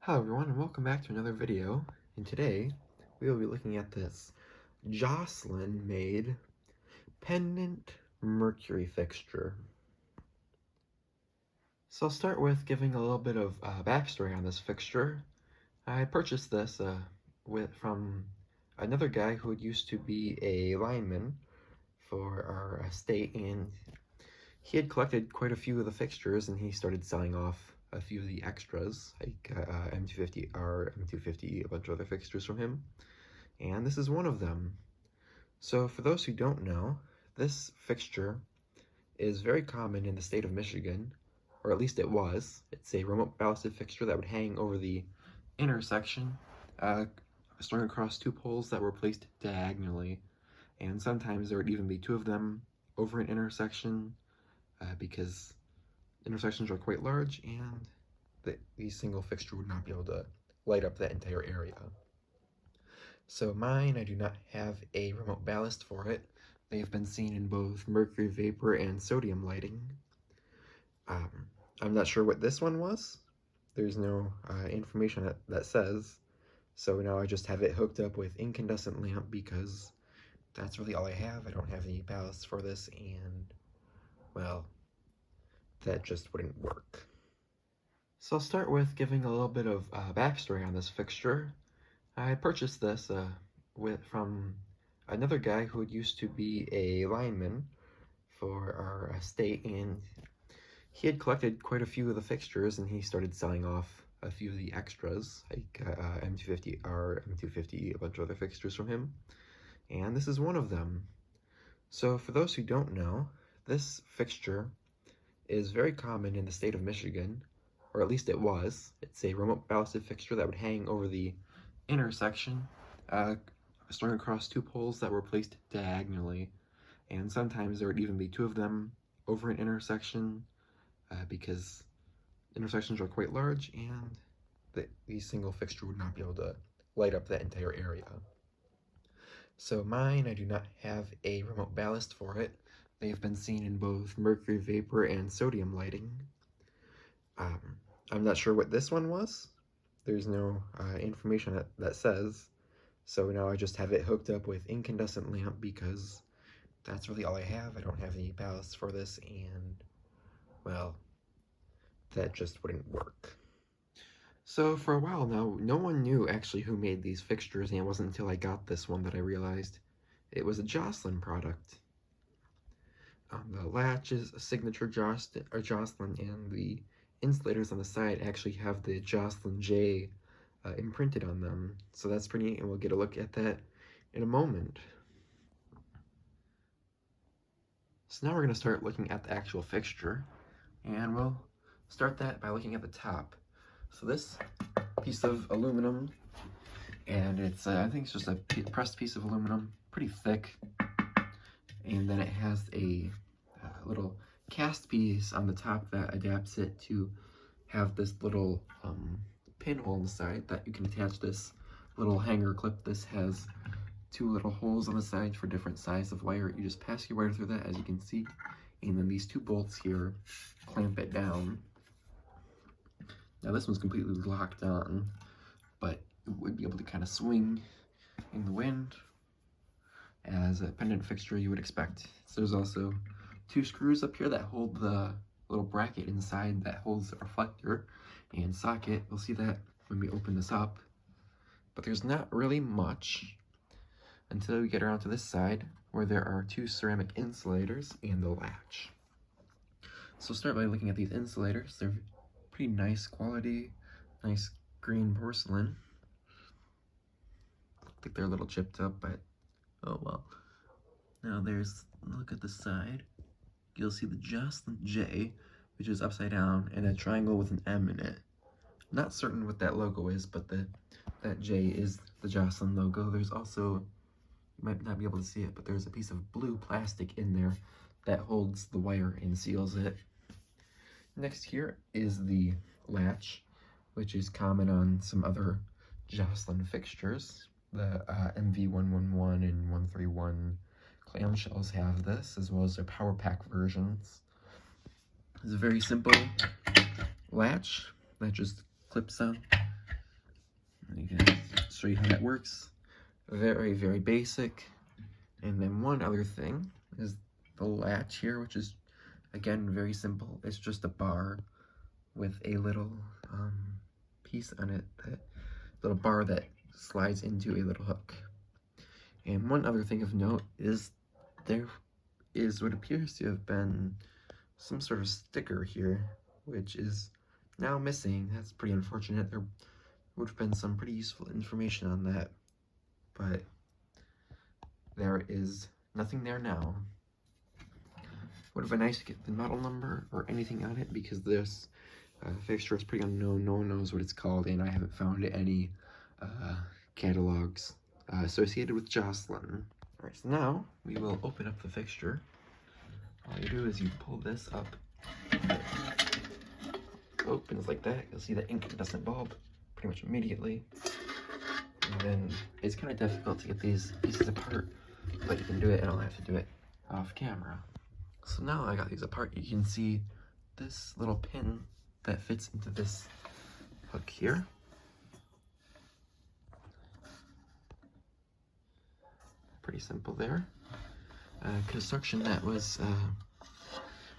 Hello everyone, and welcome back to another video. And today we will be looking at this Joslyn made pendant mercury fixture. So I'll start with giving a little bit of backstory on this fixture. I purchased this from another guy who used to be a lineman for our estate, and he had collected quite a few of the fixtures, and he started selling off a few of the extras, like M250R, M250, a bunch of other fixtures from him, and this is one of them. So for those who don't know, this fixture is very common in the state of Michigan, or at least it was. It's a remote ballasted fixture that would hang over the intersection, strung across two poles that were placed diagonally, and sometimes there would even be two of them over an intersection, because intersections are quite large and the single fixture would not be able to light up that entire area. So mine, I do not have a remote ballast for it. They've been seen in both mercury vapor and sodium lighting. I'm not sure what this one was. There's no information that says. So now I just have it hooked up with incandescent lamp because that's really all I have. I don't have any ballast for this, and well, that just wouldn't work. So I'll start with giving a little bit of backstory on this fixture. I purchased this from another guy who used to be a lineman for our estate, and he had collected quite a few of the fixtures, and he started selling off a few of the extras, like M250R, M250, a bunch of other fixtures from him, and this is one of them. So for those who don't know, this fixture is very common in the state of Michigan, or at least it was. It's a remote ballasted fixture that would hang over the intersection, strung across two poles that were placed diagonally, and sometimes there would even be two of them over an intersection, because intersections are quite large and the single fixture would not be able to light up that entire area. So mine, I do not have a remote ballast for it. They've been seen in both mercury vapor and sodium lighting. I'm not sure what this one was. There's no information that says. So now I just have it hooked up with incandescent lamp because that's really all I have. I don't have any ballast for this, and well, that just wouldn't work. So for a while now, no one knew actually who made these fixtures, and it wasn't until I got this one that I realized it was a Joslyn product. The latch is a signature Joslyn, and the insulators on the side actually have the Joslyn J imprinted on them. So that's pretty neat, and we'll get a look at that in a moment. So now we're going to start looking at the actual fixture, and we'll start that by looking at the top. So this piece of aluminum, and it's I think it's just a pressed piece of aluminum, pretty thick, and then it has a little cast piece on the top that adapts it to have this little pinhole on the side that you can attach this little hanger clip. This has two little holes on the side for different size of wire. You just pass your wire through that, as you can see, and then these two bolts here clamp it down. Now this one's completely locked on, but it would be able to kind of swing in the wind as a pendant fixture you would expect. So there's also two screws up here that hold the little bracket inside that holds the reflector and socket. We'll see that when we open this up. But there's not really much until we get around to this side, where there are two ceramic insulators and the latch. So start by looking at these insulators. They're pretty nice quality, nice green porcelain. I think they're a little chipped up, but oh well. Now look at the side. You'll see the Joslyn J, which is upside down, and a triangle with an M in it. I'm not certain what that logo is, but that J is the Joslyn logo. There's also, you might not be able to see it, but there's a piece of blue plastic in there that holds the wire and seals it. Next here is the latch, which is common on some other Joslyn fixtures. The MV111 and 131 clamshells have this, as well as their power pack versions. It's a very simple latch that just clips on You can show you how that works. Very, very basic. And then one other thing is the latch here, which is, again, very simple. It's just a bar with a little piece on it, that little bar that slides into a little hook. And one other thing of note is there is what appears to have been some sort of sticker here, which is now missing. That's pretty unfortunate. There would have been some pretty useful information on that, but there is nothing there now. Would have been nice to get the model number or anything on it, because this fixture is pretty unknown. No one knows what it's called, and I haven't found any catalogs associated with Joslyn. Alright, so now we will open up the fixture. All you do is you pull this up. It opens like that. You'll see the incandescent bulb pretty much immediately. And then it's kind of difficult to get these pieces apart, but you can do it, and I'll have to do it off camera. So now I got these apart, you can see this little pin that fits into this hook here. Pretty simple there. Construction that was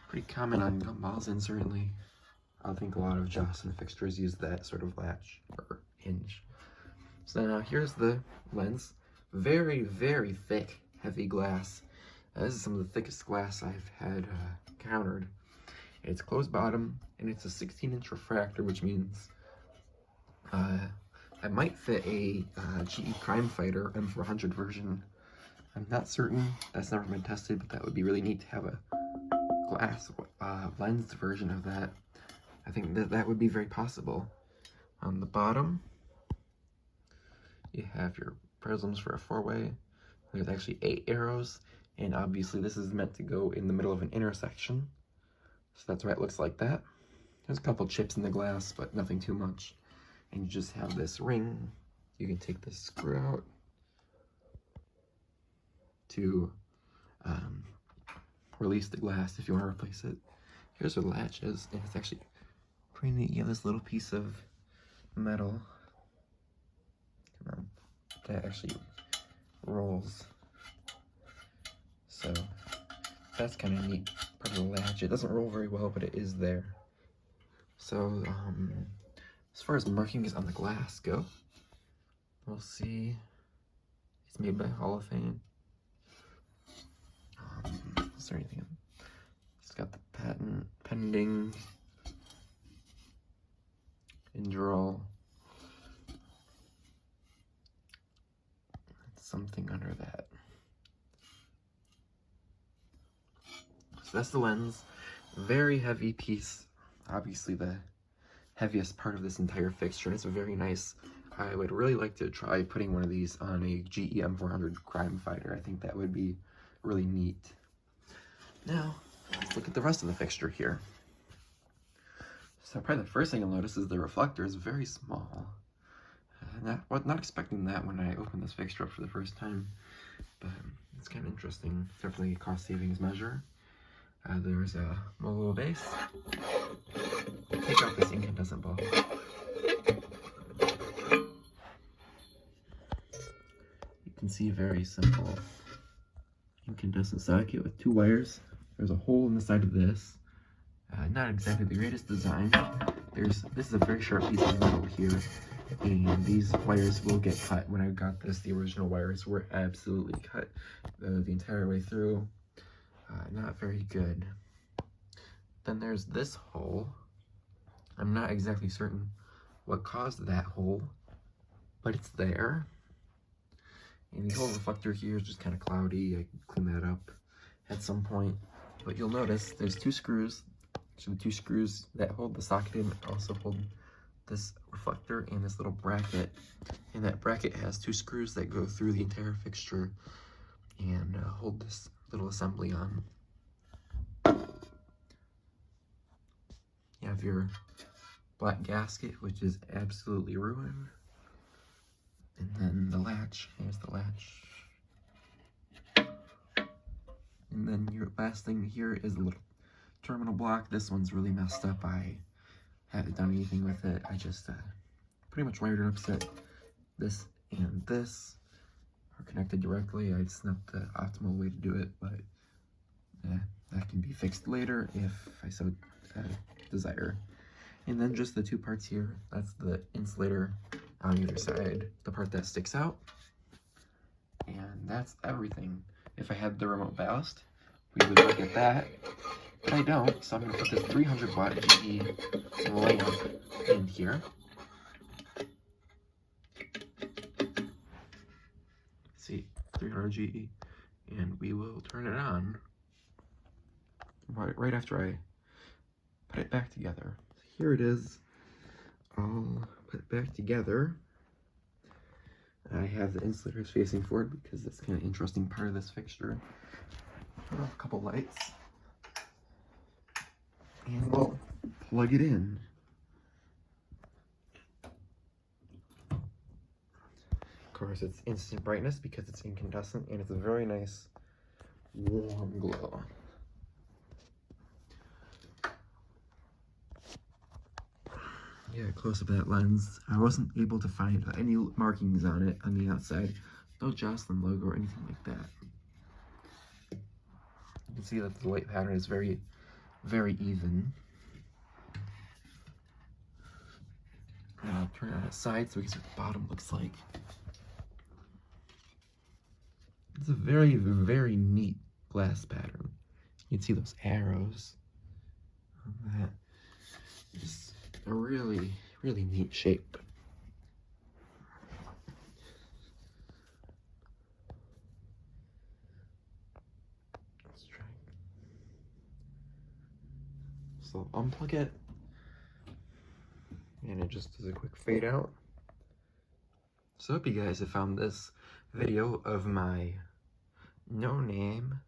pretty common on gumballs, and certainly I think a lot of Joslyn fixtures use that sort of latch or hinge. So now here's the lens. Very, very thick, heavy glass. This is some of the thickest glass I've had encountered. It's closed bottom, and it's a 16-inch refractor, which means I might fit a GE Crime Fighter M400 version. I'm not certain. That's never been tested, but that would be really neat to have a glass lensed version of that. I think that would be very possible. On the bottom, you have your prisms for a 4-way. There's actually 8 arrows, and obviously this is meant to go in the middle of an intersection. So that's why it looks like that. There's a couple chips in the glass, but nothing too much. And you just have this ring. You can take this screw out to release the glass if you want to replace it. Here's where the latch is, and it's actually pretty neat. You have this little piece of metal. Come on. That actually rolls. So that's kind of neat part of the latch. It doesn't roll very well, but it is there. So as far as markings on the glass go, we'll see. It's made by Hall of Fame. Is there anything? It's got the patent pending. Indral. Something under that. So that's the lens. Very heavy piece. Obviously the heaviest part of this entire fixture. It's very nice. I would really like to try putting one of these on a GE M400 Crime Fighter. I think that would be really neat. Now, let's look at the rest of the fixture here. So probably the first thing you'll notice is the reflector is very small. Not expecting that when I opened this fixture up for the first time, but it's kind of interesting. Definitely a cost savings measure. There's a little base. Take out this incandescent bulb. You can see a very simple incandescent socket with 2 wires. There's a hole in the side of this. Not exactly the greatest design. This is a very sharp piece of metal here, and these wires will get cut. When I got this, the original wires were absolutely cut the entire way through. Not very good. Then there's this hole. I'm not exactly certain what caused that hole, but it's there. And the whole reflector here is just kind of cloudy. I can clean that up at some point. But you'll notice there's 2 screws. So the 2 screws that hold the socket in also hold this reflector and this little bracket. And that bracket has 2 screws that go through the entire fixture and hold this little assembly on. You have your black gasket, which is absolutely ruined. And then the latch, here's the latch. And then your last thing here is a little terminal block. This one's really messed up. I haven't done anything with it. I just pretty much wired it up so it this and this are connected directly. It's not the optimal way to do it, but that can be fixed later if I so desire. And then just the two parts here, that's the insulator on either side, the part that sticks out. And that's everything. If I had the remote ballast, we would look at that, but I don't, so I'm going to put this 300 watt GE lamp in here. See, 300 GE, and we will turn it on right after I put it back together. Here it is. I'll put it back together. I have the insulators facing forward because that's kind of interesting part of this fixture. Turn off a couple lights, and we'll plug it in. Of course, it's instant brightness because it's incandescent, and it's a very nice warm glow. Yeah, close up of that lens. I wasn't able to find any markings on it on the outside. No Joslyn logo or anything like that. You can see that the light pattern is very, very even. And I'll turn it on its side so we can see what the bottom looks like. It's a very, very neat glass pattern. You can see those arrows on that. Just a really, really neat shape. Let's try. So unplug it, and it just does a quick fade out. So I hope you guys have found this video of my no-name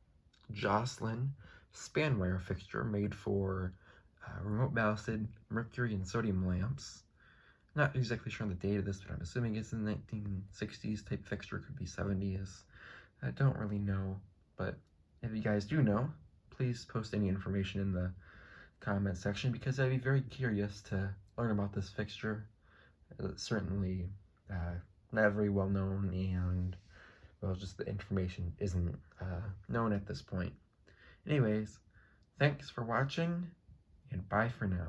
Joslyn span wire fixture made for remote ballasted mercury and sodium lamps. Not exactly sure on the date of this, but I'm assuming it's in the 1960s type fixture, could be 70s. I don't really know, but if you guys do know, please post any information in the comment section because I'd be very curious to learn about this fixture. It's certainly not very well known, and well, just the information isn't known at this point. Anyways, thanks for watching, and bye for now.